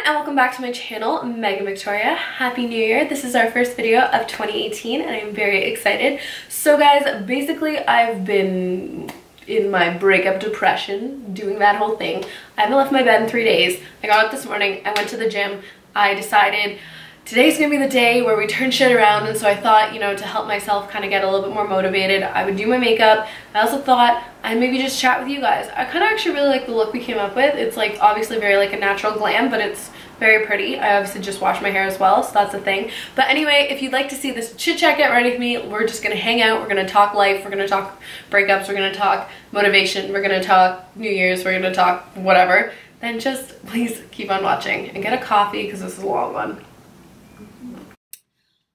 and welcome back to my channel, Megan Victoria. Happy New Year. This is our first video of 2018 and I'm very excited. So guys, basically I've been in my breakup depression, doing that whole thing. I haven't left my bed in 3 days. I got up this morning, I went to the gym, I decided today's gonna be the day where we turn shit around, and so I thought, you know, to help myself kind of get a little bit more motivated, I would do my makeup. I also thought I'd maybe just chat with you guys. I kind of actually really like the look we came up with. It's like obviously very like a natural glam, but it's very pretty. I obviously just washed my hair as well, so that's a thing. But anyway, if you'd like to see this chit chat get ready with me, we're just gonna hang out, we're gonna talk life, we're gonna talk breakups, we're gonna talk motivation, we're gonna talk New Year's, we're gonna talk whatever. Then just please keep on watching and get a coffee because this is a long one.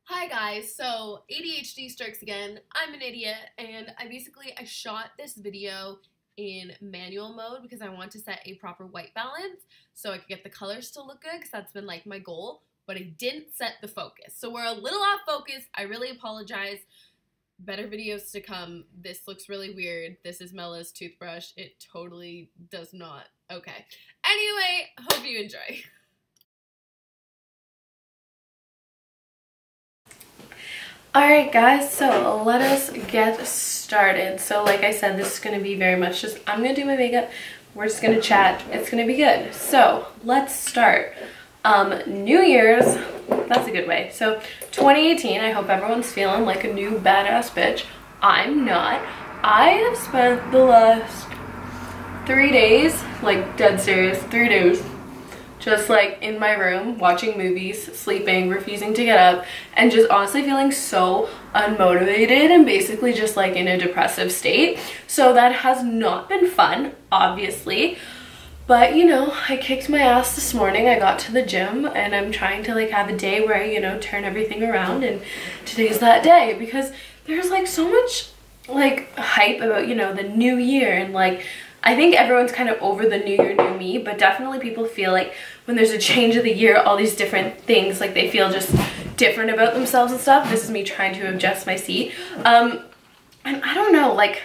Hi guys, so ADHD strikes again. I'm an idiot, and I shot this video in manual mode because I want to set a proper white balance so I could get the colors to look good, because that's been like my goal, but I didn't set the focus. So we're a little off focus. I really apologize. Better videos to come. This looks really weird. This is Mella's toothbrush. It totally does not. Okay. Anyway, hope you enjoy. Alright guys, so let us get started. So like I said, this is going to be very much just, I'm going to do my makeup, we're just going to chat, it's going to be good. So let's start. New Year's, that's a good way. So 2018, I hope everyone's feeling like a new badass bitch. I'm not. I have spent the last 3 days, like dead serious, 3 days, just like in my room watching movies, sleeping, refusing to get up, and just honestly feeling so unmotivated and basically just like in a depressive state. So that has not been fun, obviously, but you know, I kicked my ass this morning. I got to the gym and I'm trying to like have a day where I, you know, turn everything around, and today's that day because there's like so much like hype about, you know, the new year, and like I think everyone's kind of over the new year, new me, but definitely people feel like when there's a change of the year, all these different things, like they feel just different about themselves and stuff. This is me trying to adjust my seat. And I don't know, like,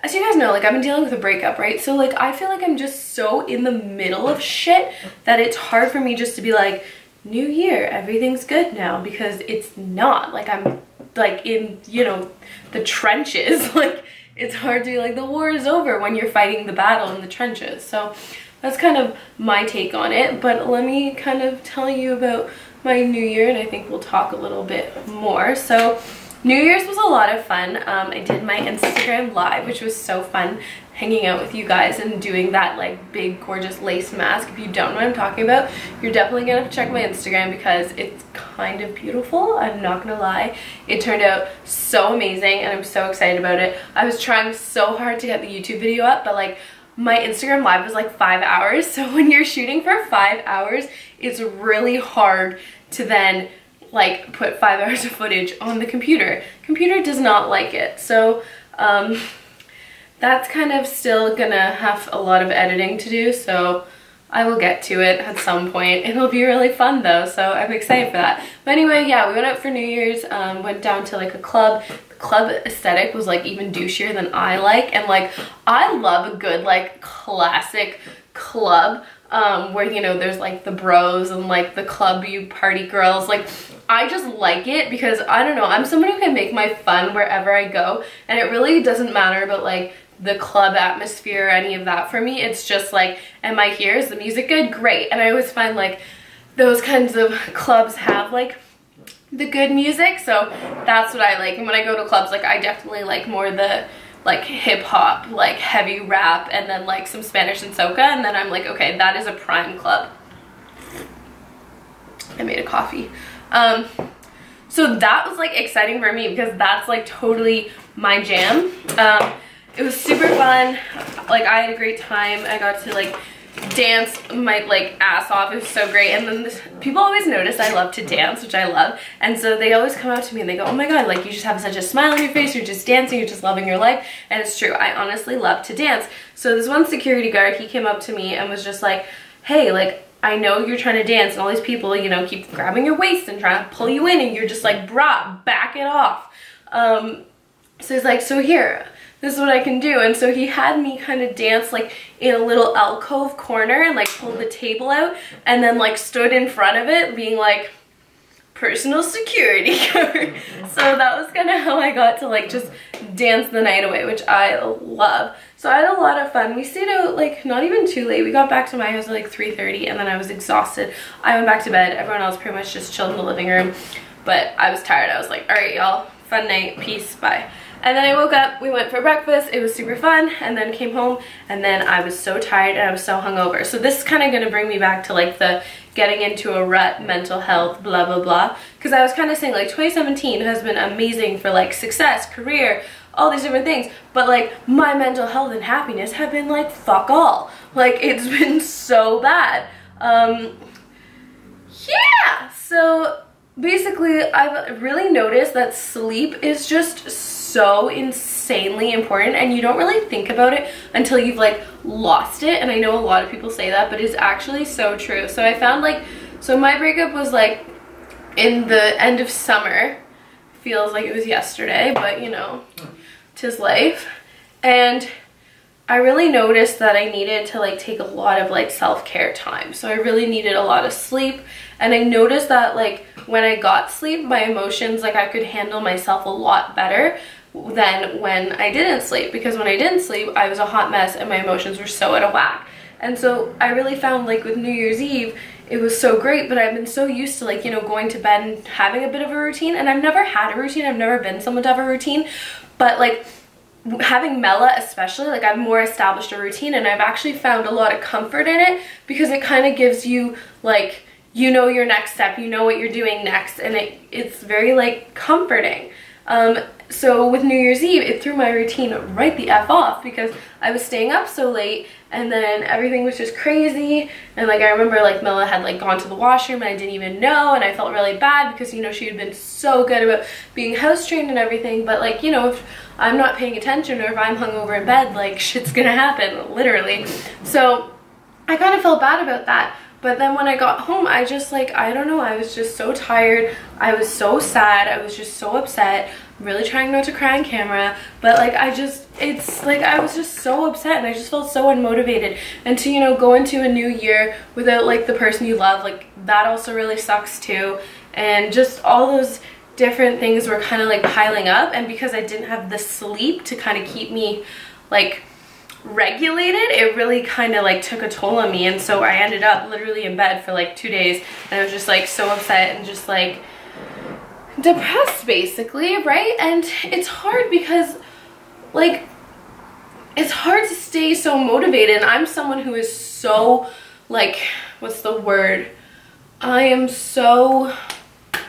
as you guys know, like I've been dealing with a breakup, right? So like I feel like I'm just so in the middle of shit that it's hard for me just to be like, new year, everything's good now, because it's not. Like I'm like in, you know, the trenches, like it's hard to be like, the war is over when you're fighting the battle in the trenches. So that's kind of my take on it, but let me kind of tell you about my new year, and I think we'll talk a little bit more. So New Year's was a lot of fun. I did my Instagram live, which was so fun, hanging out with you guys and doing that like big gorgeous lace mask. If you don't know what I'm talking about, you're definitely gonna have to check my Instagram because it's kind of beautiful, I'm not gonna lie. It turned out so amazing and I'm so excited about it. I was trying so hard to get the YouTube video up, but like my Instagram live was like 5 hours, so when you're shooting for 5 hours, it's really hard to then like put 5 hours of footage on the computer. Computer does not like it, so that's kind of still gonna have a lot of editing to do, so I will get to it at some point. It'll be really fun though, so I'm excited for that. But anyway, yeah, we went out for New Year's, went down to like a club. The club aesthetic was like even douchier than I like, and like I love a good like classic club where, you know, there's like the bros and like the club you party girls. Like I just like it because I don't know, I'm someone who can make my fun wherever I go, and it really doesn't matter about like the club atmosphere or any of that for me. It's just like, am I here? Is the music good? Great. And I always find like those kinds of clubs have like the good music, so that's what I like. And when I go to clubs, like I definitely like more the like hip hop, like heavy rap, and then like some Spanish and soca, and then I'm like, okay, that is a prime club. I made a coffee. So that was like exciting for me because that's like totally my jam. It was super fun. Like I had a great time. I got to like dance my like ass off. It was so great. And then people always notice I love to dance, which I love, and so they always come out to me and they go, oh my god, like you just have such a smile on your face, you're just dancing, you're just loving your life. And it's true, I honestly love to dance. So this one security guard, he came up to me and was just like, hey, like I know you're trying to dance and all these people, you know, keep grabbing your waist and trying to pull you in, and you're just like, brah, back it off. So he's like, so here, this is what I can do. And so he had me kind of dance like in a little alcove corner and like pulled the table out and then like stood in front of it being like, personal security guard. So that was kind of how I got to like just dance the night away, which I love. So I had a lot of fun. We stayed out like not even too late. We got back to my house at like 3:30 and then I was exhausted. I went back to bed. Everyone else pretty much just chilled in the living room, but I was tired. I was like, all right, y'all, fun night, peace, bye. And then I woke up, we went for breakfast, it was super fun, and then came home, and then I was so tired and I was so hungover. So this is kind of going to bring me back to like the getting into a rut, mental health, blah, blah, blah. Because I was kind of saying like 2017 has been amazing for like success, career, all these different things. But like my mental health and happiness have been like fuck all. Like it's been so bad. Yeah, so basically I've really noticed that sleep is just so insanely important and you don't really think about it until you've like lost it. And I know a lot of people say that, but it's actually so true. So I found like, so my breakup was like in the end of summer. Feels like it was yesterday, but you know, 'tis life. And I really noticed that I needed to like take a lot of like self-care time. So I really needed a lot of sleep. And I noticed that like when I got sleep, my emotions, like I could handle myself a lot better than when I didn't sleep. Because when I didn't sleep, I was a hot mess and my emotions were so out of whack. And so I really found like with New Year's Eve, it was so great, but I've been so used to like, you know, going to bed and having a bit of a routine. And I've never had a routine. I've never been someone to have a routine. But like having Mela especially, like I've more established a routine and I've actually found a lot of comfort in it because it kind of gives you like, you know, your next step, you know what you're doing next, and it's very like comforting. So with New Year's Eve, it threw my routine right the F off because I was staying up so late and then everything was just crazy. And like I remember like Mela had like gone to the washroom and I didn't even know, and I felt really bad because, you know, she had been so good about being house trained and everything, but like, you know, if I'm not paying attention or if I'm hungover in bed, like shit's gonna happen, literally. So I kind of felt bad about that. But then when I got home, I just like, I don't know, I was just so tired. I was so sad. I was just so upset. Really trying not to cry on camera. But like, it's like, I was just so upset and I just felt so unmotivated. And to, you know, go into a new year without like the person you love, like that also really sucks too. And just all those different things were kind of like piling up. And because I didn't have the sleep to kind of keep me like regulated, it really kind of like took a toll on me. And so I ended up literally in bed for like 2 days and I was just like so upset and just like depressed basically, right? And it's hard because like it's hard to stay so motivated, and I'm someone who is so like, what's the word, I am so, I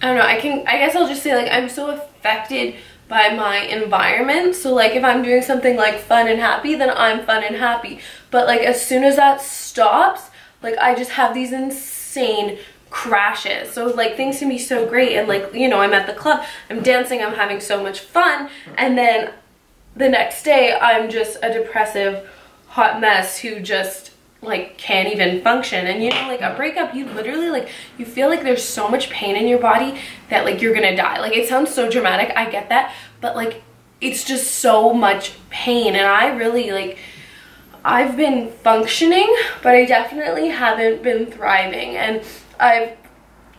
don't know, I guess I'll just say like I'm so affected by my environment. So like if I'm doing something like fun and happy, then I'm fun and happy. But like as soon as that stops, like I just have these insane crashes. So like things can be so great and like, you know, I'm at the club, I'm dancing, I'm having so much fun, and then the next day I'm just a depressive hot mess who just like can't even function. And you know, like a breakup, you literally like, you feel like there's so much pain in your body that like you're gonna die. Like it sounds so dramatic, I get that, but like it's just so much pain. And I really like, I've been functioning, but I definitely haven't been thriving. And I've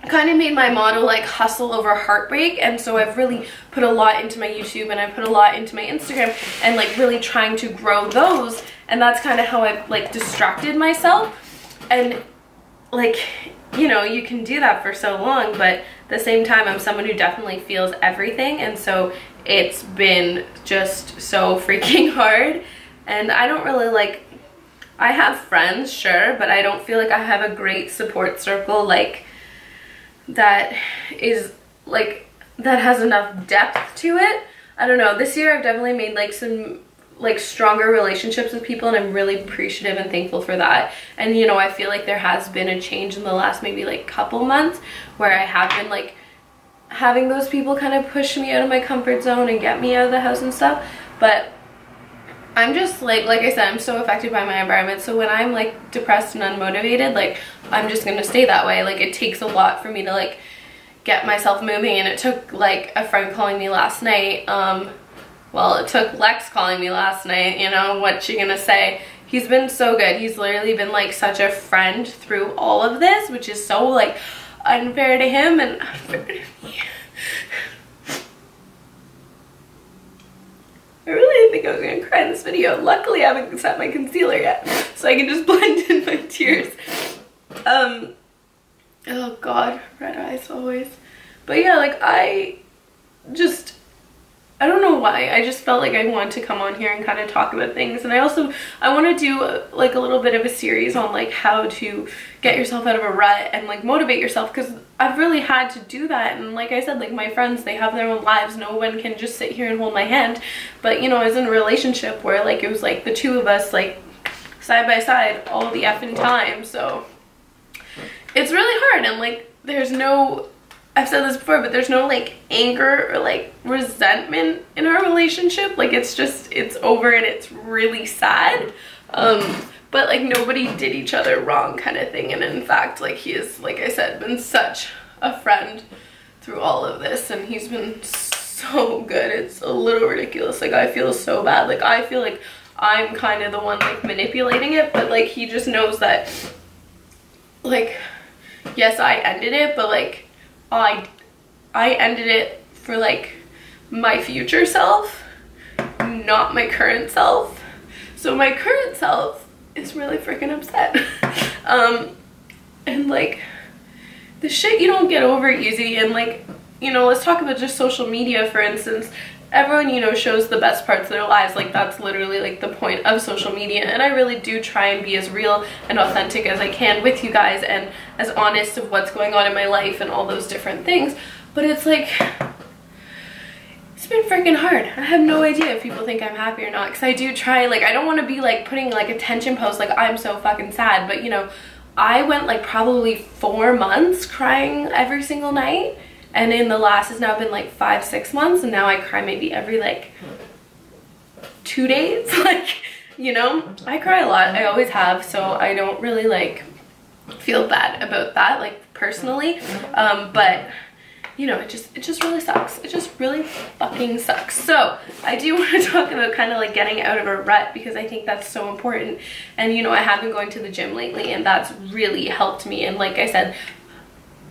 kind of made my motto like hustle over heartbreak, and so I've really put a lot into my YouTube and I put a lot into my Instagram and like really trying to grow those. And that's kind of how I've like distracted myself. And like, you know, you can do that for so long, but at the same time I'm someone who definitely feels everything, and so it's been just so freaking hard. And I don't really like, I have friends, sure, but I don't feel like I have a great support circle like that is like, that has enough depth to it. I don't know, this year I've definitely made like some like stronger relationships with people, and I'm really appreciative and thankful for that. And you know, I feel like there has been a change in the last maybe like couple months where I have been like having those people kind of push me out of my comfort zone and get me out of the house and stuff. But I'm just like I said, I'm so affected by my environment. So when I'm like depressed and unmotivated, like I'm just gonna stay that way. Like it takes a lot for me to like get myself moving. And it took like a friend calling me last night well, it took Lex calling me last night, you know, what's she gonna say? He's been so good. He's literally been like such a friend through all of this, which is so like unfair to him and unfair to me. I really didn't think I was gonna cry in this video. Luckily, I haven't set my concealer yet, so I can just blend in my tears. Oh God, red eyes always. But yeah, like I don't know why. I just felt like I wanted to come on here and kind of talk about things. And I want to do like a little bit of a series on like how to get yourself out of a rut and like motivate yourself, because I've really had to do that. And like I said, like my friends, they have their own lives. No one can just sit here and hold my hand. But you know, I was in a relationship where like it was like the two of us like side by side all the effing time. So it's really hard. And like there's no, I've said this before, but there's no like anger or like resentment in our relationship. Like it's just, it's over and it's really sad. But like nobody did each other wrong kind of thing. And in fact, like he is, like I said, been such a friend through all of this, and he's been so good. It's a little ridiculous. Like I feel so bad. Like I feel like I'm kind of the one like manipulating it, but like he just knows that like, yes, I ended it, but like I ended it for like my future self, not my current self. So my current self is really freaking upset. And like the shit you don't get over easy. And like, you know, let's talk about just social media, for instance. Everyone, you know, shows the best parts of their lives. Like that's literally like the point of social media, and I really do try and be as real and authentic as I can with you guys, and as honest of what's going on in my life and all those different things. But it's like, it's been freaking hard. I have no idea if people think I'm happy or not, because I do try. Like I don't want to be like putting like attention posts like I'm so fucking sad, but you know, I went like probably 4 months crying every single night. And in the last has now been like 5-6 months, and now I cry maybe every like 2 days. Like, you know, I cry a lot. I always have, so I don't really like feel bad about that, like personally. But you know, it just really sucks. It just really fucking sucks. So I do want to talk about kind of like getting out of a rut, because I think that's so important. And you know, I have been going to the gym lately, and that's really helped me. And like I said,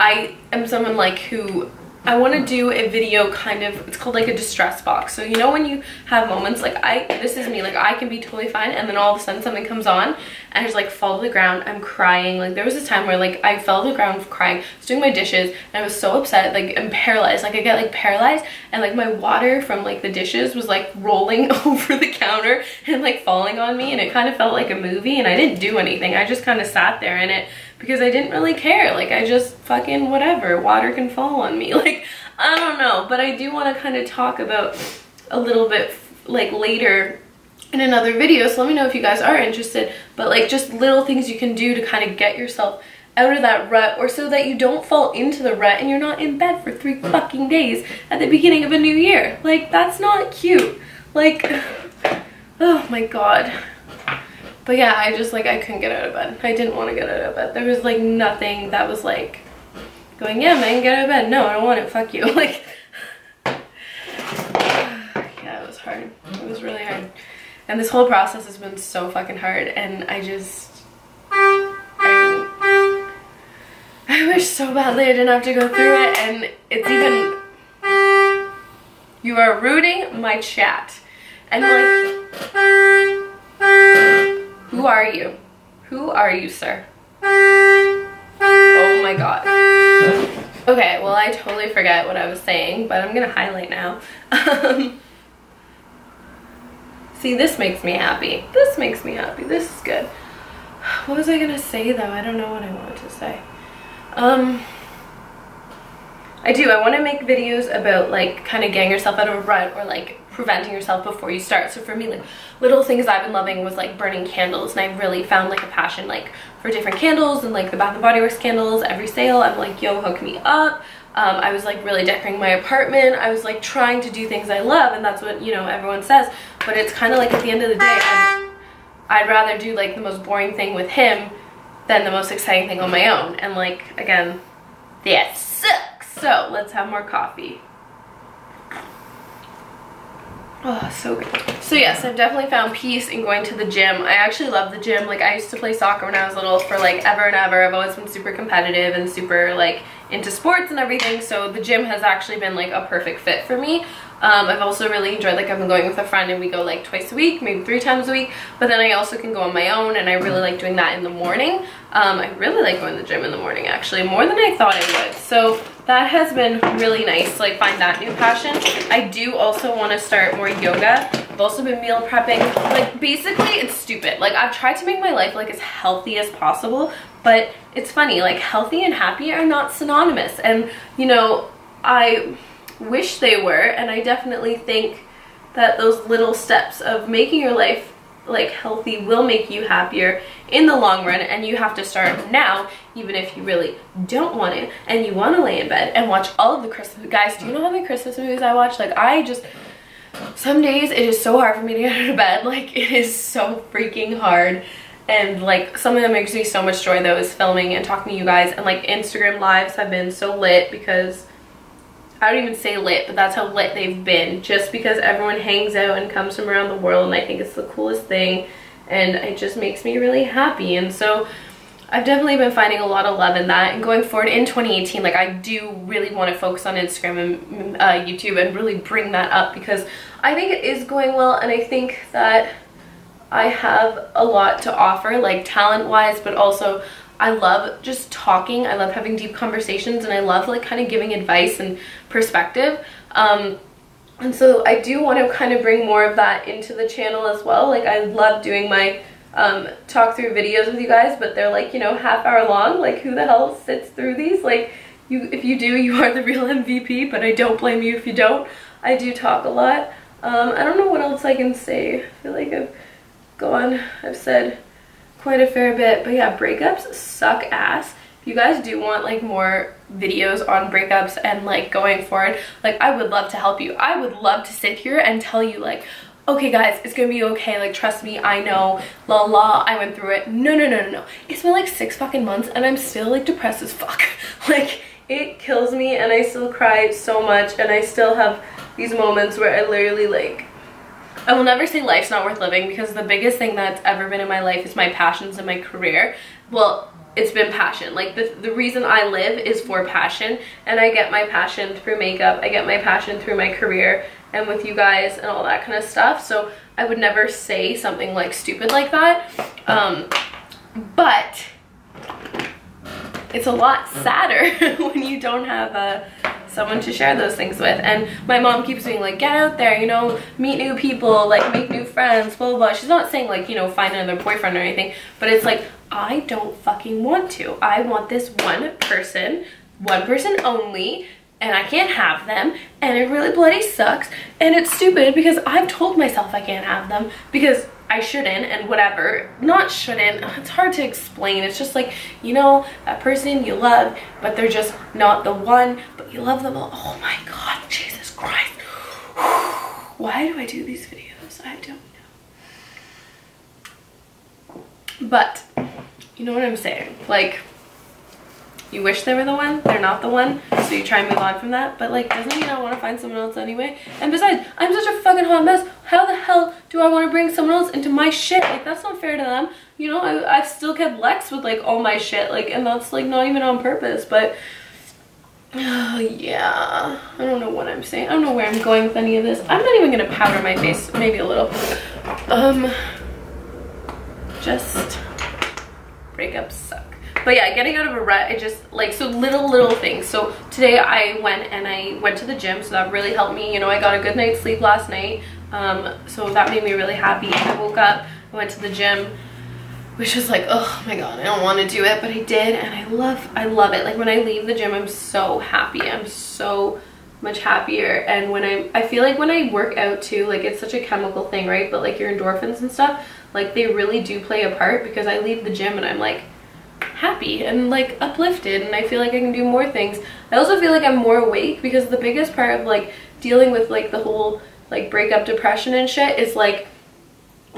I am someone like who, I want to do a video kind of, it's called like a distress box. So you know when you have moments like this is me, like I can be totally fine, and then all of a sudden something comes on and I just like fall to the ground. I'm crying. Like there was this time where like I fell to the ground crying. I was doing my dishes and I was so upset, like I'm paralyzed. Like I get like paralyzed, and like my water from like the dishes was like rolling over the counter and like falling on me, and it kind of felt like a movie. And I didn't do anything. I just kind of sat there in it, because I didn't really care. Like I just fucking whatever, water can fall on me. Like I don't know, but I do want to kind of talk about a little bit like later in another video, so let me know if you guys are interested. But like just little things you can do to kind of get yourself out of that rut, or so that you don't fall into the rut and you're not in bed for 3 fucking days at the beginning of a new year. Like that's not cute. Like, oh my God. But yeah, I just like, I couldn't get out of bed. I didn't want to get out of bed. There was like nothing that was like going, yeah, man, get out of bed. No, I don't want it. Fuck you. Like, yeah, it was hard. It was really hard. And this whole process has been so fucking hard. And I wish so badly I didn't have to go through it. And it's even, you are rooting my chat. And like, who are you? Who are you, sir? Oh my God. Okay, well I totally forget what I was saying, but I'm gonna highlight now. See, this makes me happy. This makes me happy. This is good. What was I gonna say though? I don't know what I wanted to say. I want to make videos about like kind of getting yourself out of a rut, or like preventing yourself before you start. So for me, like little things I've been loving was like burning candles, and I really found like a passion like for different candles, and like the Bath & Body Works candles. Every sale I'm like, yo, hook me up. I was like really decorating my apartment. I was like trying to do things I love, and that's what, you know, everyone says. But it's kind of like at the end of the day, I'd rather do like the most boring thing with him than the most exciting thing on my own. And like, again, that sucks. So let's have more coffee. Oh, so good. So yes, I've definitely found peace in going to the gym. I actually love the gym. Like, I used to play soccer when I was little for like ever and ever. I've always been super competitive and super like into sports and everything, so the gym has actually been like a perfect fit for me. I've also really enjoyed, like, I've been going with a friend and we go like twice a week, maybe 3 times a week, but then I also can go on my own, and I really like doing that in the morning. I really like going to the gym in the morning, actually, more than I thought I would. So that has been really nice to like find that new passion. I do also want to start more yoga. I've also been meal prepping. Like, basically it's stupid. Like, I've tried to make my life like as healthy as possible, but it's funny, like, healthy and happy are not synonymous. And you know, I wish they were, and I definitely think that those little steps of making your life like healthy will make you happier in the long run, and you have to start now, even if you really don't want to and you want to lay in bed and watch all of the Christmas. Guys, do you know how many Christmas movies I watch? Like, some days it is so hard for me to get out of bed. Like, it is so freaking hard. And like, something that makes me so much joy though is filming and talking to you guys, and like Instagram lives have been so lit, because I don't even say lit, but that's how lit they've been, just because everyone hangs out and comes from around the world, and I think it's the coolest thing, and it just makes me really happy. And so I've definitely been finding a lot of love in that, and going forward in 2018, like, I do really want to focus on Instagram and YouTube and really bring that up, because I think it is going well, and I think that I have a lot to offer, like talent-wise, but also I love just talking. I love having deep conversations, and I love like kind of giving advice and perspective. And so I do want to kind of bring more of that into the channel as well. Like, I love doing my talk through videos with you guys, but they're like, you know, half-hour long. Like, who the hell sits through these? Like, if you do, you are the real MVP, but I don't blame you if you don't. I do talk a lot. I don't know what else I can say. I feel like I've said quite a fair bit, but yeah, breakups suck ass. If you guys do want like more videos on breakups and like going forward, like, I would love to help you. I would love to sit here and tell you like, okay guys, it's gonna be okay, like, trust me, I know, la la, I went through it. No. It's been like 6 fucking months and I'm still like depressed as fuck. Like, it kills me, and I still cry so much, and I still have these moments where I literally like, I will never say life's not worth living, because the biggest thing that's ever been in my life is my passions and my career. Well, it's been passion. Like, the reason I live is for passion, and I get my passion through makeup, I get my passion through my career and with you guys and all that kind of stuff. So I would never say something like stupid like that. But it's a lot sadder when you don't have someone to share those things with. And my mom keeps being like, get out there, you know, meet new people, like, make new friends, blah blah blah. She's not saying like, you know, find another boyfriend or anything, but it's like, I don't fucking want to. I want this one person only, and I can't have them, and it really bloody sucks, and it's stupid because I've told myself I can't have them because I shouldn't, and whatever. Not shouldn't, it's hard to explain. It's just like, you know, that person you love, but they're just not the one, but you love them all. Oh my god, Jesus Christ. Why do I do these videos? I don't know. But you know what I'm saying, like, you wish they were the one, they're not the one, so you try and move on from that, but like, doesn't mean I want to find someone else anyway. And besides, I'm such a fucking hot mess. How the hell do I want to bring someone else into my shit? Like, that's not fair to them. You know, I've still kept Lex with like all my shit, like, and that's like not even on purpose, but yeah, I don't know what I'm saying. I don't know where I'm going with any of this. I'm not even gonna powder my face, maybe a little. Just breakups suck. But yeah, getting out of a rut, it just like, so little things. So today I went to the gym, so that really helped me. You know, I got a good night's sleep last night, so that made me really happy. I woke up, I went to the gym, which was like, oh my god, I don't want to do it, but I did, and I love it. Like, when I leave the gym, I'm so happy. I'm so much happier. And when I feel like when I work out too, like, it's such a chemical thing, right? But like, your endorphins and stuff, like, they really do play a part, because I leave the gym and I'm like happy and like uplifted, and I feel like I can do more things. I also feel like I'm more awake, because the biggest part of like dealing with like the whole like breakup depression and shit is like,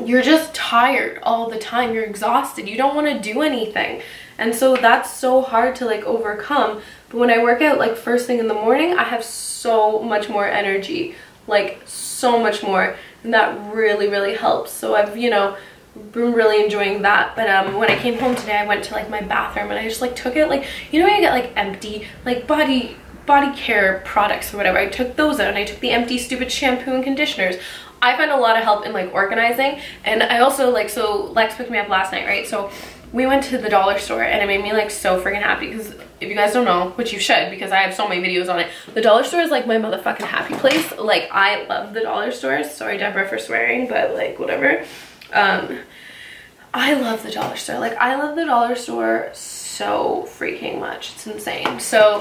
you're just tired all the time, you're exhausted, you don't want to do anything, and so that's so hard to like overcome. But when I work out like first thing in the morning, I have so much more energy. like so much more, and that really helps. So I've, you know, been really enjoying that. But when I came home today, I went to like my bathroom and I just like took it, like, you know when you get like empty like body care products or whatever, I took those out and I took the empty stupid shampoo and conditioners. I find a lot of help in like organizing. And I also like, so Lex picked me up last night, right? So we went to the dollar store and it made me like so freaking happy, because if you guys don't know, which you should because I have so many videos on it, the dollar store is like my motherfucking happy place. Like I love the dollar stores. Sorry Deborah for swearing, but like whatever. I love the dollar store. Like I love the dollar store so freaking much. It's insane. So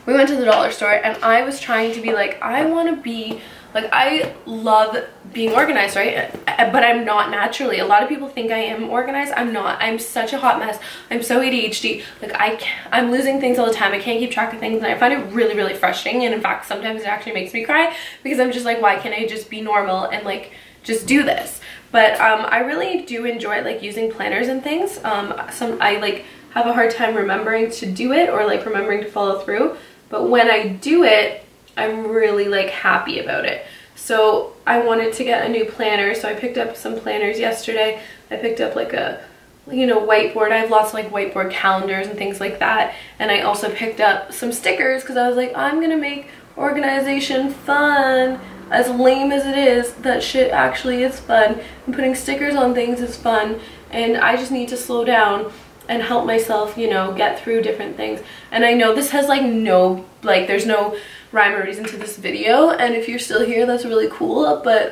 we went to the dollar store and I was trying to be like, I want to be like, I love being organized, right? But I'm not naturally. A lot of people think I am organized. I'm not. I'm such a hot mess. I'm so ADHD. Like I'm losing things all the time. I can't keep track of things and I find it really frustrating. And in fact, sometimes it actually makes me cry because I'm just like, why can't I just be normal and like just do this? But I really do enjoy like using planners and things. I like have a hard time remembering to do it or like remembering to follow through. But when I do it, I'm really like happy about it. So I wanted to get a new planner, so I picked up some planners yesterday. I picked up like a, you know, whiteboard. I have lots of like whiteboard calendars and things like that. And I also picked up some stickers because I was like, I'm gonna make organization fun. As lame as it is, that shit actually is fun. And putting stickers on things is fun. And I just need to slow down and help myself, you know, get through different things. And I know this has like no, like there's no rhyme or reason to this video, and if you're still here, that's really cool. But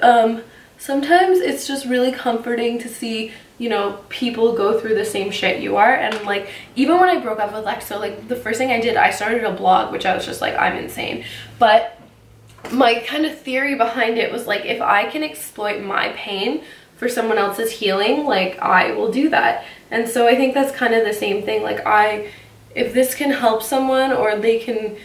sometimes it's just really comforting to see, you know, people go through the same shit you are. And like, even when I broke up with Lexa, like the first thing I did, I started a blog, which I was just like, I'm insane. But my kind of theory behind it was like, if I can exploit my pain for someone else's healing, like I will do that. And so I think that's kind of the same thing. Like if this can help someone, or they can,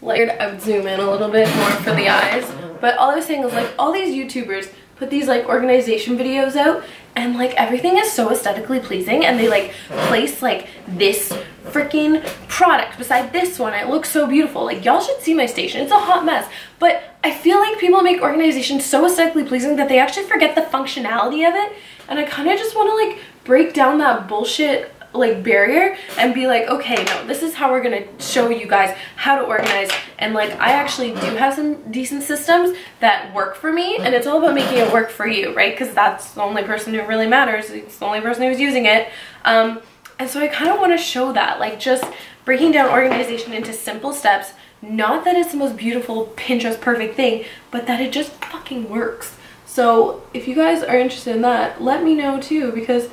like, I would zoom in a little bit more for the eyes. But all I was saying is like, all these YouTubers put these like organization videos out and like everything is so aesthetically pleasing, and they like place like this freaking product beside this one. It looks so beautiful. Like y'all should see my station. It's a hot mess. But I feel like people make organization so aesthetically pleasing that they actually forget the functionality of it. And I kind of just want to like break down that bullshit like barrier and be like, okay, no, this is how we're gonna show you guys how to organize. And like, I actually do have some decent systems that work for me, and it's all about making it work for you, right? Because that's the only person who really matters. It's the only person who's using it. And so I kind of want to show that, like, just breaking down organization into simple steps. Not that it's the most beautiful Pinterest perfect thing, but that it just fucking works. So if you guys are interested in that, let me know too, because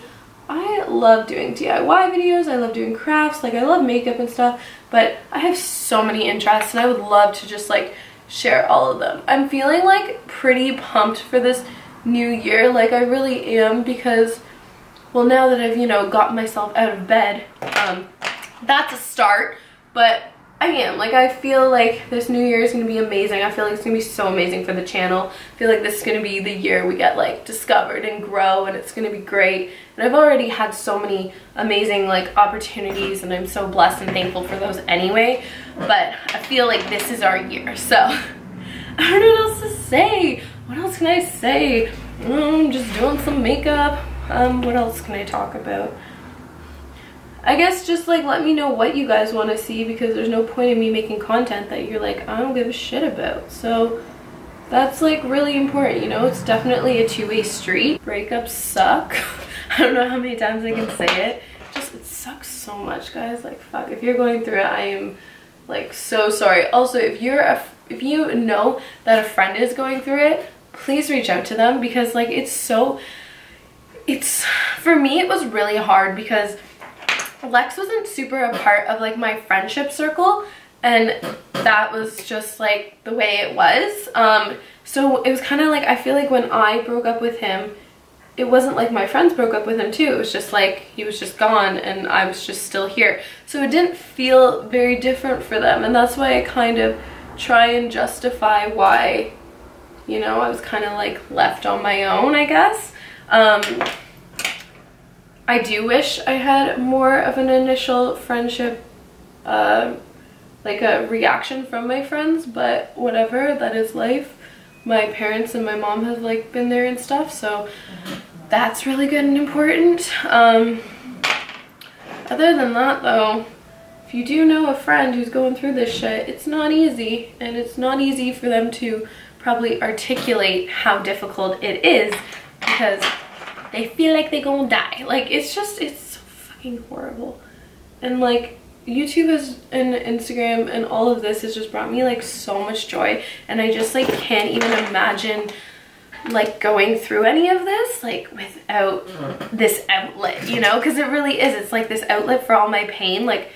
I love doing DIY videos, I love doing crafts, like I love makeup and stuff, but I have so many interests and I would love to just like share all of them. I'm feeling like pretty pumped for this new year, like I really am, because, well, now that I've, you know, got myself out of bed, that's a start, but I am, like, I feel like this new year is going to be amazing. I feel like it's going to be so amazing for the channel. I feel like this is going to be the year we get, like, discovered and grow, and it's going to be great. And I've already had so many amazing, like, opportunities, and I'm so blessed and thankful for those anyway. But I feel like this is our year, so I don't know what else to say. What else can I say? Just doing some makeup. What else can I talk about? I guess just like let me know what you guys want to see, because there's no point in me making content that you're like, I don't give a shit about. So that's like really important, you know? It's definitely a two-way street. Breakups suck. I don't know how many times I can say it. Just, it sucks so much, guys. Like, fuck, if you're going through it, I am like so sorry. Also, if you know that a friend is going through it, please reach out to them, because like for me it was really hard, because Lex wasn't super a part of like my friendship circle, and that was just like the way it was. So it was kind of like, I feel like when I broke up with him, it wasn't like my friends broke up with him too. It was just like he was just gone and I was just still here. So it didn't feel very different for them, and that's why I kind of try and justify why, you know, I was kind of like left on my own, I guess. I do wish I had more of an initial friendship, like a reaction from my friends, but whatever, that is life. my parents and my mom have like been there and stuff, so that's really good and important. Other than that though, if you do know a friend who's going through this shit, it's not easy, and it's not easy for them to probably articulate how difficult it is because they feel like they're gonna die. Like, it's so fucking horrible. And like, YouTube and Instagram and all of this has just brought me like so much joy, and I just like can't even imagine like going through any of this like without this outlet, you know, because it really is. It's like this outlet for all my pain, like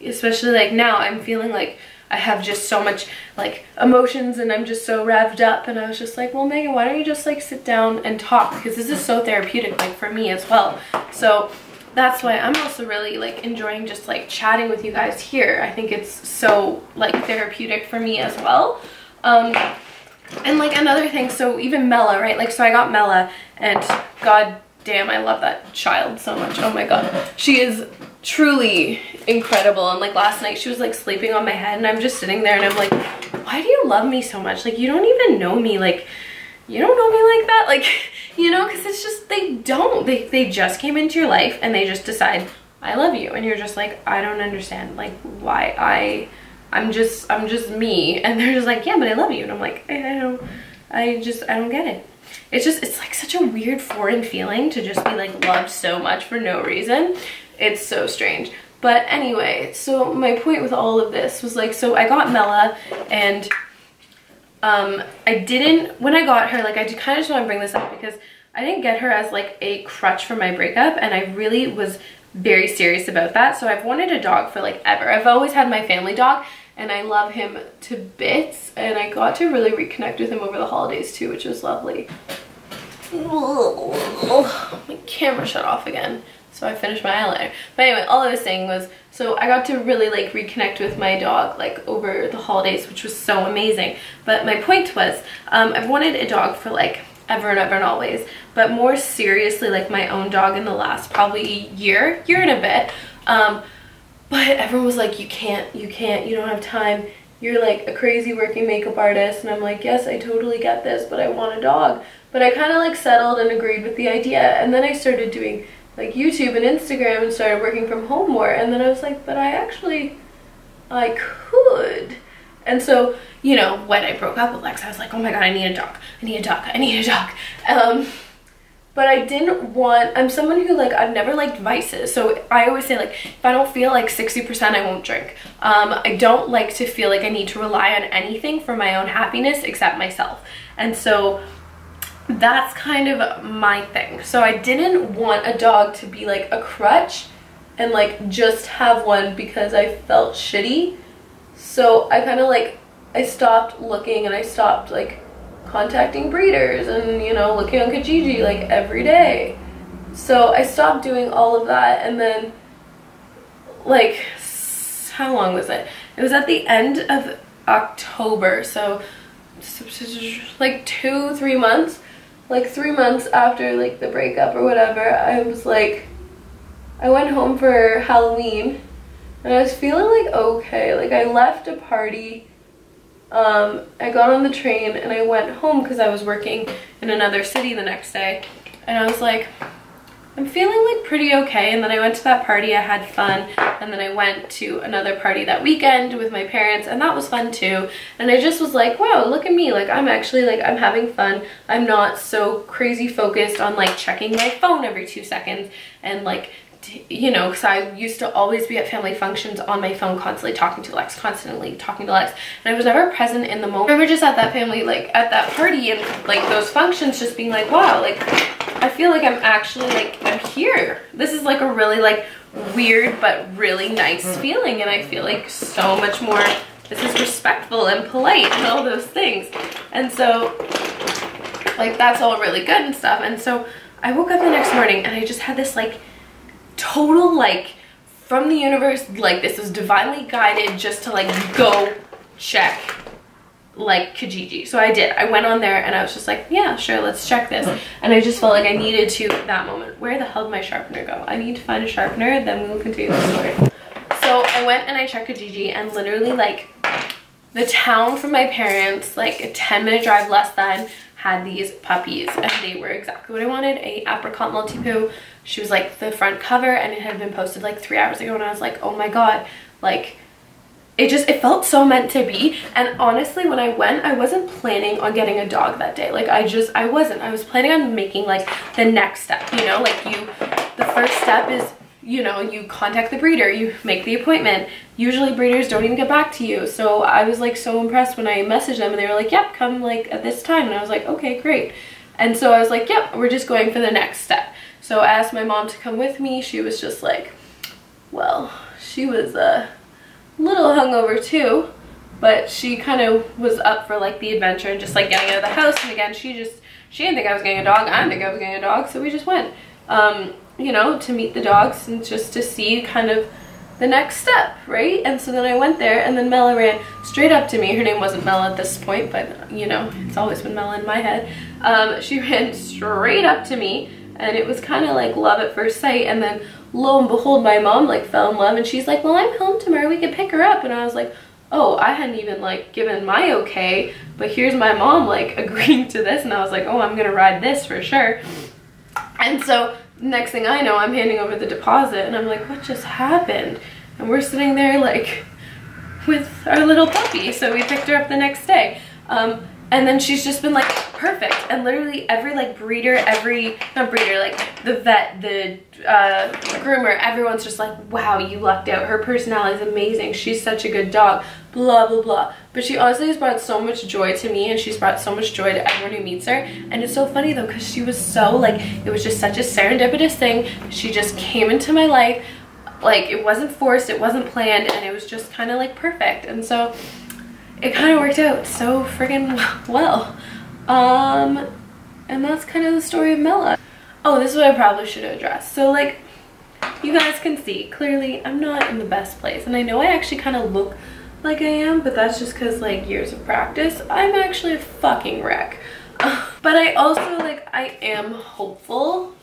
especially like now I'm feeling like I have just so much like emotions and I'm just so revved up, and I was just like, well, Megan, why don't you just like sit down and talk, because this is so therapeutic like for me as well. So that's why I'm also really like enjoying just like chatting with you guys here. I think it's so like therapeutic for me as well. And like another thing, so even Mela, right? Like, so I got Mela, and god damn, I love that child so much. Oh my god, she is truly incredible. And like last night she was like sleeping on my head, and I'm just sitting there and I'm like, why do you love me so much? Like, you don't even know me. Like, you don't know me like that. Like, you know, because it's just, they just came into your life and they just decide, I love you. And you're just like, I don't understand, like, why I'm just me. And they're just like, yeah, but I love you. And I'm like, I don't get it. It's like such a weird foreign feeling to just be like loved so much for no reason. It's so strange. But anyway, so my point with all of this was like, so I got Mela, and when I got her, like, I kind of just want to bring this up because I didn't get her as like a crutch for my breakup, and I really was very serious about that. So I've wanted a dog for like ever. I've always had my family dog, and I love him to bits, and I got to really reconnect with him over the holidays too, which was lovely. My camera shut off again, so I finished my eyeliner. But anyway, all I was saying was, so I got to really like reconnect with my dog like over the holidays, which was so amazing. But my point was, I've wanted a dog for like ever and ever and always, but more seriously like my own dog in the last probably year and a bit. But everyone was like, you can't, you don't have time. You're like a crazy working makeup artist. And I'm like, yes, I totally get this, but I want a dog. But I kind of like settled and agreed with the idea. And then I started doing like YouTube and Instagram and started working from home more. And then I was like, but I could. And so, you know, when I broke up with Lex, I was like, oh my god, I need a dog. I need a dog. I need a dog. But I didn't want, I'm someone who like, I've never liked vices. So I always say like, if I don't feel like 60%, I won't drink. I don't like to feel like I need to rely on anything for my own happiness except myself. And so that's kind of my thing. So I didn't want a dog to be like a crutch and like just have one because I felt shitty. So I kind of like, I stopped looking, and I stopped like contacting breeders and, you know, looking on Kijiji like every day. So I stopped doing all of that, and then like, how long was it? It was at the end of October, so like 2-3 months, like 3 months after like the breakup or whatever. I was like, I went home for Halloween, and I was feeling like okay. Like, I left a party, I got on the train and I went home because I was working in another city the next day, and I was like, I'm feeling like pretty okay. And then I went to that party, I had fun, and then I went to another party that weekend with my parents, and that was fun too. And I just was like, wow, look at me, like I'm actually like, I'm having fun. I'm not so crazy focused on like checking my phone every 2 seconds and like, you know, because I used to always be at family functions on my phone, constantly talking to Lex, and I was never present in the moment. We were just at that family, like at that party and like those functions, just being like, wow, like I feel like I'm actually like, I'm here. This is like a really like weird but really nice feeling, and I feel like so much more, this is respectful and polite and all those things. And so like that's all really good and stuff. And so I woke up the next morning and I just had this like total like from the universe, like this was divinely guided just to like go check like Kijiji. So I did. I went on there and I was just like, yeah, sure, let's check this. And I just felt like I needed to at that moment. Where the hell did my sharpener go? I need to find a sharpener, then we will continue the story. So I went and I checked Kijiji, and literally like the town from my parents, like a 10-minute drive less than, had these puppies, and they were exactly what I wanted. A apricot Maltipoo. She was like the front cover, and it had been posted like 3 hours ago, and I was like, oh my god, like it felt so meant to be. And honestly, when I went, I wasn't planning on getting a dog that day. Like I was planning on making like the next step, you know, like the first step is, you know, you contact the breeder, you make the appointment. Usually breeders don't even get back to you. So I was like so impressed when I messaged them, and they were like, yep, come like at this time. And I was like, okay, great. And so I was like, yep, we're just going for the next step. So I asked my mom to come with me. She was just like, well, she was a little hungover too, but she kind of was up for like the adventure and just like getting out of the house. And again, she didn't think I was getting a dog. I didn't think I was getting a dog. So we just went, you know, to meet the dogs and just to see kind of the next step, right? And so then I went there, and then Mela ran straight up to me. Her name wasn't Mela at this point, but you know, it's always been Mela in my head. She ran straight up to me, and it was kind of like love at first sight. And then lo and behold, my mom like fell in love, and she's like, well, I'm home tomorrow, we can pick her up. And I was like, oh, I hadn't even like given my okay, but here's my mom like agreeing to this. And I was like, oh, I'm gonna ride this for sure. And so next thing I know, I'm handing over the deposit, and I'm like, what just happened? And we're sitting there like with our little puppy. So we picked her up the next day. And then she's just been like perfect. And literally every like breeder, not breeder, like the vet, the groomer, everyone's just like, wow, you lucked out. Her personality is amazing. She's such a good dog, blah, blah, blah. But she honestly has brought so much joy to me, and she's brought so much joy to everyone who meets her. And it's so funny though, because she was so like, it was just such a serendipitous thing. She just came into my life. Like it wasn't forced, it wasn't planned, and it was just kind of like perfect. And so it kind of worked out so friggin' well. And that's kind of the story of Mela. Oh, this is what I probably should have addressed. So like, you guys can see, clearly I'm not in the best place. And I know I actually kind of look like I am, but that's just because like years of practice. I'm actually a fucking wreck. But I also like, I am hopeful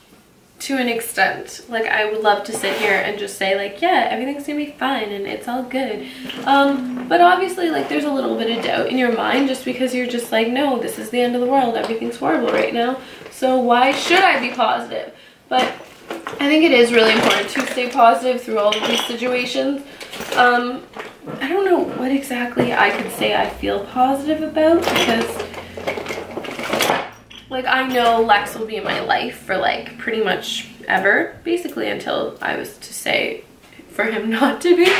to an extent. Like I would love to sit here and just say like, yeah, everything's gonna be fine and it's all good. But obviously like there's a little bit of doubt in your mind, just because you're just like, no, this is the end of the world. Everything's horrible right now. So why should I be positive? But I think it is really important to stay positive through all of these situations. I don't know what exactly I could say I feel positive about, because like I know Lex will be in my life for like pretty much ever, basically until I was to say for him not to be,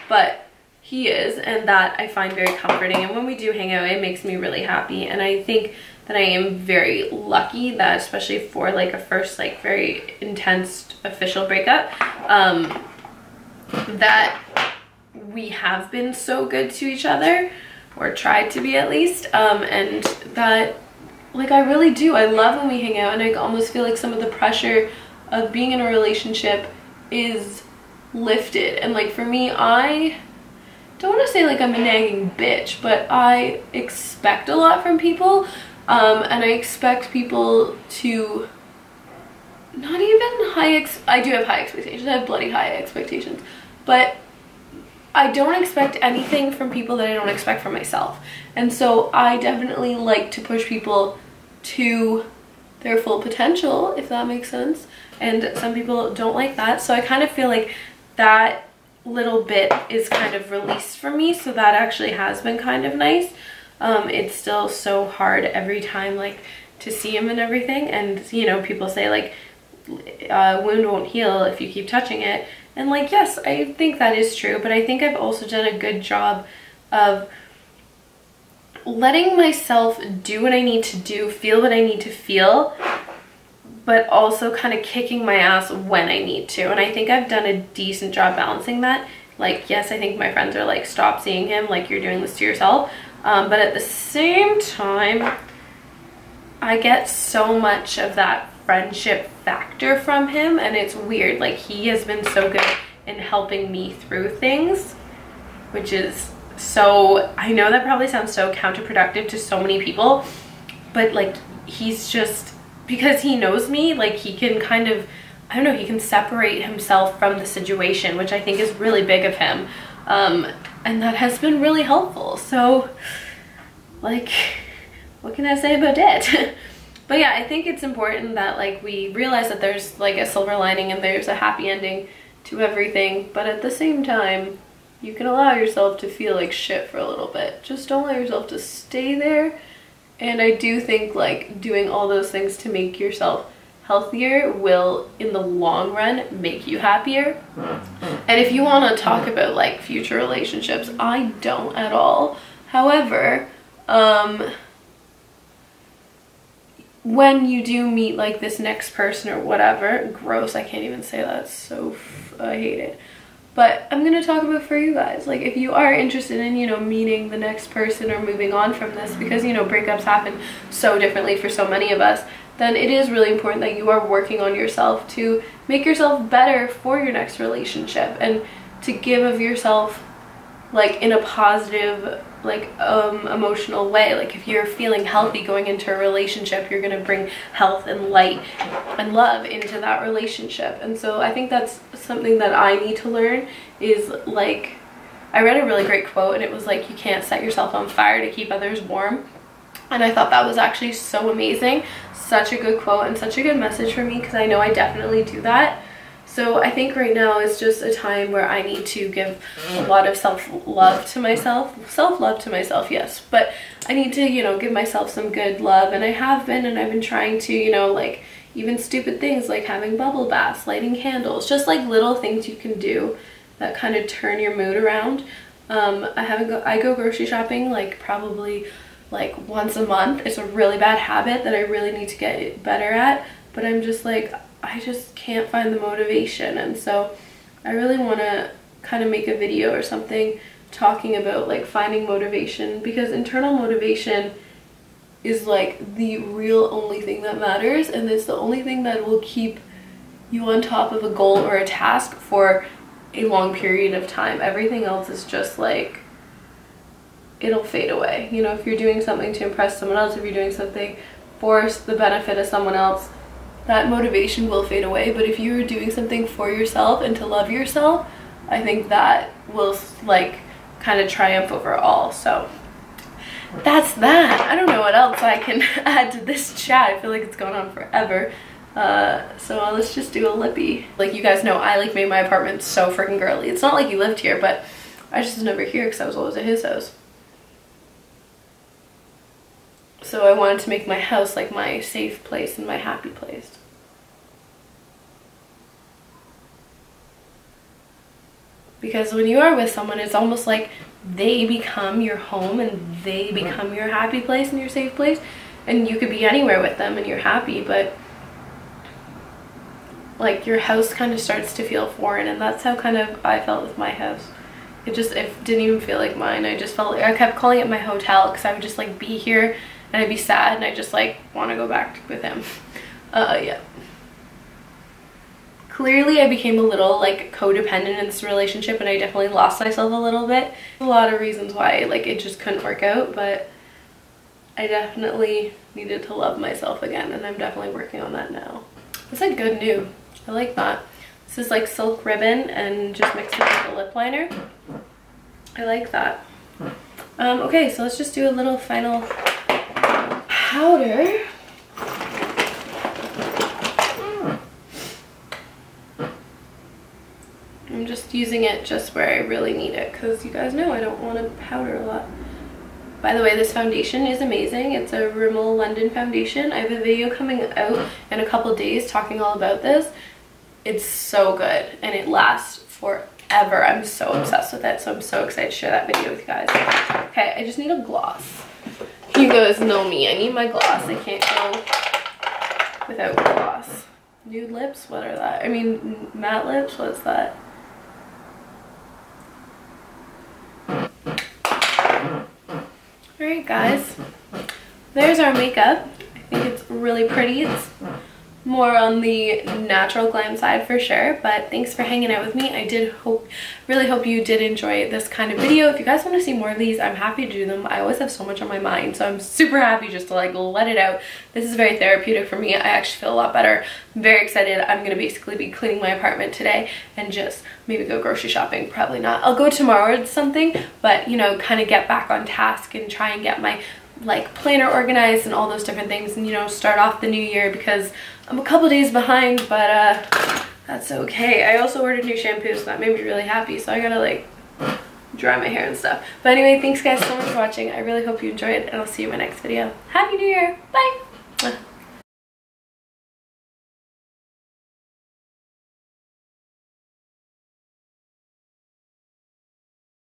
but he is, and that I find very comforting. And when we do hang out, it makes me really happy. And I think that I am very lucky that, especially for like a first like very intense official breakup, that we have been so good to each other, or tried to be at least, and that like I really do. I love when we hang out, and I almost feel like some of the pressure of being in a relationship is lifted. And like for me, I don't want to say like I'm a nagging bitch, but I expect a lot from people, and I expect people to not even I do have high expectations. I have bloody high expectations, but I don't expect anything from people that I don't expect from myself. And so I definitely like to push people to their full potential, if that makes sense. And some people don't like that. So I kind of feel like that little bit is kind of released for me. So that actually has been kind of nice. It's still so hard every time like to see him and everything. And you know, people say like wound won't heal if you keep touching it. And like, yes, I think that is true, but I think I've also done a good job of letting myself do what I need to do, feel what I need to feel, but also kind of kicking my ass when I need to. And I think I've done a decent job balancing that. Like, yes, I think my friends are like, stop seeing him, like you're doing this to yourself. But at the same time, I get so much of that friendship factor from him, and it's weird. Like he has been so good in helping me through things, which is so, I know that probably sounds so counterproductive to so many people, but like he's just, because he knows me, like he can kind of, I don't know, he can separate himself from the situation, which I think is really big of him. and that has been really helpful. So like, what can I say about it? But yeah, I think it's important that like we realize that there's like a silver lining and there's a happy ending to everything, but at the same time you can allow yourself to feel like shit for a little bit. Just don't allow yourself to stay there. And I do think like doing all those things to make yourself healthier will in the long run make you happier. And if you want to talk about like future relationships, I don't at all. However, when you do meet like this next person or whatever, gross, I can't even say that, so I hate it. But I'm gonna talk about for you guys, like if you are interested in, you know, meeting the next person or moving on from this, because, you know, breakups happen so differently for so many of us, then it is really important that you are working on yourself to make yourself better for your next relationship and to give of yourself like in a positive, like emotional way. Like if you're feeling healthy going into a relationship, you're gonna bring health and light and love into that relationship. And so I think that's something that I need to learn, is like, I read a really great quote and it was like, you can't set yourself on fire to keep others warm. And I thought that was actually so amazing. Such a good quote and such a good message for me, because I know I definitely do that. So I think right now is just a time where I need to give a lot of self-love to myself. Self-love to myself, yes. But I need to, you know, give myself some good love. And I have been, and I've been trying to, you know, like even stupid things like having bubble baths, lighting candles, just like little things you can do that kind of turn your mood around. I go grocery shopping like probably like once a month. It's a really bad habit that I really need to get better at. But I'm just like, I just can't find the motivation, and so I really want to kind of make a video or something talking about like finding motivation, because internal motivation is like the real only thing that matters, and it's the only thing that will keep you on top of a goal or a task for a long period of time. Everything else is just like, it'll fade away. You know, if you're doing something to impress someone else, if you're doing something for the benefit of someone else, that motivation will fade away. But if you're doing something for yourself and to love yourself, I think that will like kind of triumph over all. So that's that. I don't know what else I can add to this chat. I feel like it's gone on forever. So let's just do a lippy. Like, you guys know I like made my apartment so freaking girly. It's not like he lived here, but I just was never here because I was always at his house. So I wanted to make my house like my safe place and my happy place. Because when you are with someone, it's almost like they become your home and they become your happy place and your safe place. And you could be anywhere with them and you're happy, but like your house kind of starts to feel foreign, and that's how kind of I felt with my house. It didn't even feel like mine. I just felt like I kept calling it my hotel because I would just like be here and I'd be sad and I just like want to go back with him. Yeah. Clearly I became a little like codependent in this relationship, and I definitely lost myself a little bit. A lot of reasons why like it just couldn't work out, but I definitely needed to love myself again, and I'm definitely working on that now. It's a good nude. I like that. This is like silk ribbon and just mixed it with a lip liner. I like that. Okay, so let's just do a little final powder. I'm just using it just where I really need it, because you guys know I don't want to powder a lot. By the way, this foundation is amazing. It's a Rimmel London foundation. I have a video coming out in a couple days talking all about this. It's so good and it lasts forever. I'm so obsessed with it, so I'm so excited to share that video with you guys. Okay, I just need a gloss. You guys know me, I need my gloss. I can't go without gloss. Nude lips, what are that? I mean, matte lips, what's that? Alright guys, there's our makeup. I think it's really pretty. It's more on the natural glam side for sure. But thanks for hanging out with me. I really hope you did enjoy this kind of video. If you guys want to see more of these, I'm happy to do them. I always have so much on my mind, so I'm super happy just to like let it out. This is very therapeutic for me. I actually feel a lot better. I'm very excited. I'm gonna basically be cleaning my apartment today and just maybe go grocery shopping. Probably not. I'll go tomorrow or something, but you know, kind of get back on task and try and get my like planner organized and all those different things, and you know, start off the new year because I'm a couple days behind, but that's okay. I also ordered new shampoos, so that made me really happy, so I gotta like dry my hair and stuff. But anyway, thanks guys so much for watching. I really hope you enjoyed, and I'll see you in my next video. Happy New Year! Bye!